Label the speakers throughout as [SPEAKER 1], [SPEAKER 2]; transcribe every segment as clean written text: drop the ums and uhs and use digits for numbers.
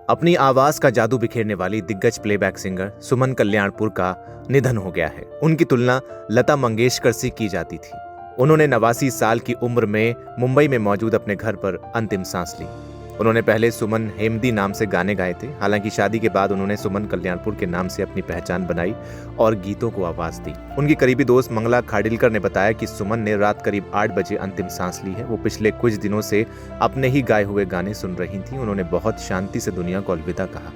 [SPEAKER 1] अपनी आवाज का जादू बिखेरने वाली दिग्गज प्लेबैक सिंगर सुमन कल्याणपुर का निधन हो गया है। उनकी तुलना लता मंगेशकर से की जाती थी। उन्होंने 89 साल की उम्र में मुंबई में मौजूद अपने घर पर अंतिम सांस ली। उन्होंने पहले सुमन हेमदी नाम से गाने गाए थे। हालांकि शादी के बाद उन्होंने सुमन कल्याणपुर के नाम से अपनी पहचान बनाई और गीतों को आवाज दी। उनकी करीबी दोस्त मंगला खाडिलकर ने बताया कि सुमन ने रात करीब 8 बजे अंतिम सांस ली है। वो पिछले कुछ दिनों से अपने ही गाए हुए गाने सुन रही थी। उन्होंने बहुत शांति से दुनिया को अलविदा कहा।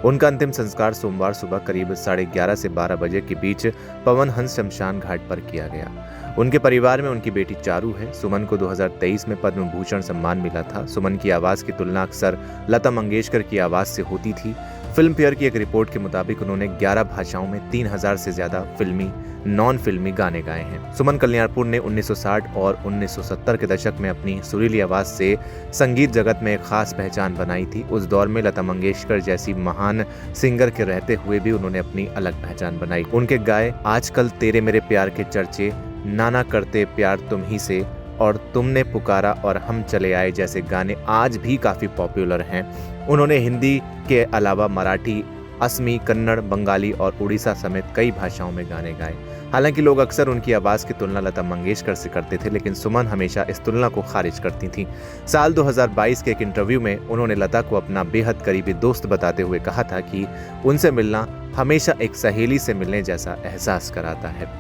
[SPEAKER 1] उनका अंतिम संस्कार सोमवार सुबह करीब 11:30 से 12 बजे के बीच पवन हंस शमशान घाट पर किया गया। उनके परिवार में उनकी बेटी चारू है। सुमन को 2023 में पद्म भूषण सम्मान मिला था। सुमन की आवाज की तुलना अक्सर लता मंगेशकर की आवाज से होती थी। फिल्म फेयर की एक रिपोर्ट के मुताबिक उन्होंने 11 भाषाओं में 3000 से ज्यादा फिल्मी नॉन फिल्मी गाने गाए हैं। सुमन कल्याणपुर ने 1960 और 1970 के दशक में अपनी सुरीली आवाज से संगीत जगत में एक खास पहचान बनाई थी। उस दौर में लता मंगेशकर जैसी महान सिंगर के रहते हुए भी उन्होंने अपनी अलग पहचान बनाई। उनके गाए आजकल तेरे मेरे प्यार के चर्चे, नाना करते प्यार तुम ही से और तुमने पुकारा और हम चले आए जैसे गाने आज भी काफी पॉपुलर हैं। उन्होंने हिंदी के अलावा मराठी, असमी, कन्नड़, बंगाली और उड़ीसा समेत कई भाषाओं में गाने गाए। हालांकि लोग अक्सर उनकी आवाज की तुलना लता मंगेशकर से करते थे, लेकिन सुमन हमेशा इस तुलना को खारिज करती थी। साल 2022 के एक इंटरव्यू में उन्होंने लता को अपना बेहद करीबी दोस्त बताते हुए कहा था कि उनसे मिलना हमेशा एक सहेली से मिलने जैसा एहसास कराता है।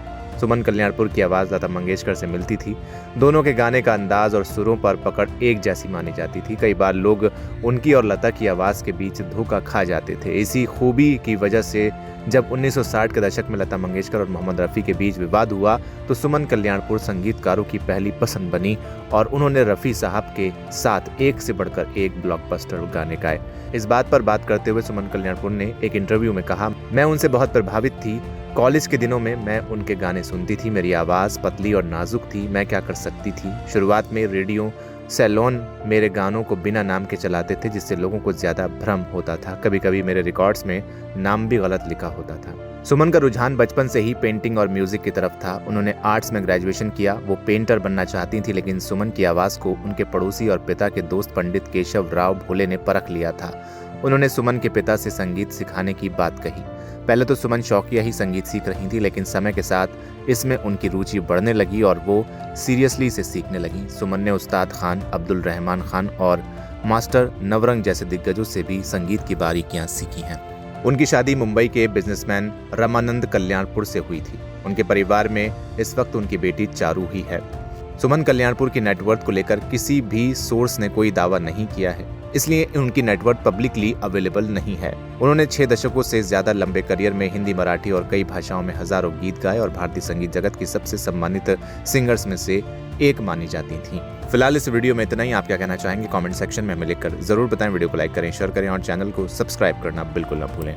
[SPEAKER 1] सुमन कल्याणपुर की आवाज लता मंगेशकर से मिलती थी। दोनों के गाने का अंदाज और सुरों पर पकड़ एक जैसी मानी जाती थी। कई बार लोग उनकी और लता की आवाज के बीच धोखा खा जाते थे। इसी खूबी की वजह से जब 1960 के दशक में लता मंगेशकर और मोहम्मद रफ़ी के बीच विवाद हुआ तो सुमन कल्याणपुर संगीतकारों की पहली पसंद बनी और उन्होंने रफ़ी साहब के साथ एक से बढ़कर एक ब्लॉकबस्टर गाने गाए। इस बात पर बात करते हुए सुमन कल्याणपुर ने एक इंटरव्यू में कहा, मैं उनसे बहुत प्रभावित थी। कॉलेज के दिनों में मैं उनके गाने सुनती थी। मेरी आवाज़ पतली और नाजुक थी। मैं क्या कर सकती थी। शुरुआत में रेडियो सैलोन मेरे गानों को बिना नाम के चलाते थे, जिससे लोगों को ज़्यादा भ्रम होता था। कभी कभी मेरे रिकॉर्ड्स में नाम भी गलत लिखा होता था। सुमन का रुझान बचपन से ही पेंटिंग और म्यूजिक की तरफ था। उन्होंने आर्ट्स में ग्रेजुएशन किया। वो पेंटर बनना चाहती थी, लेकिन सुमन की आवाज़ को उनके पड़ोसी और पिता के दोस्त पंडित केशव राव भोले ने परख लिया था। उन्होंने सुमन के पिता से संगीत सिखाने की बात कही। पहले तो सुमन शौकिया ही संगीत सीख रही थी, लेकिन समय के साथ इसमें उनकी रुचि बढ़ने लगी और वो सीरियसली इसे सीखने लगी। सुमन ने उस्ताद खान, अब्दुल रहमान खान और मास्टर नवरंग जैसे दिग्गजों से भी संगीत की बारीकियां सीखी हैं। उनकी शादी मुंबई के बिजनेसमैन रमानंद कल्याणपुर से हुई थी। उनके परिवार में इस वक्त उनकी बेटी चारू ही है। सुमन कल्याणपुर की नेटवर्थ को लेकर किसी भी सोर्स ने कोई दावा नहीं किया है, इसलिए उनकी नेटवर्थ पब्लिकली अवेलेबल नहीं है। उन्होंने 6 दशकों से ज्यादा लंबे करियर में हिंदी, मराठी और कई भाषाओं में हजारों गीत गाए और भारतीय संगीत जगत की सबसे सम्मानित सिंगर्स में से एक मानी जाती थी। फिलहाल इस वीडियो में इतना ही। आप क्या कहना चाहेंगे कमेंट सेक्शन में हमें लिखकर जरूर बताएं। वीडियो को लाइक करें, शेयर करें और चैनल को सब्सक्राइब करना बिल्कुल न भूलें।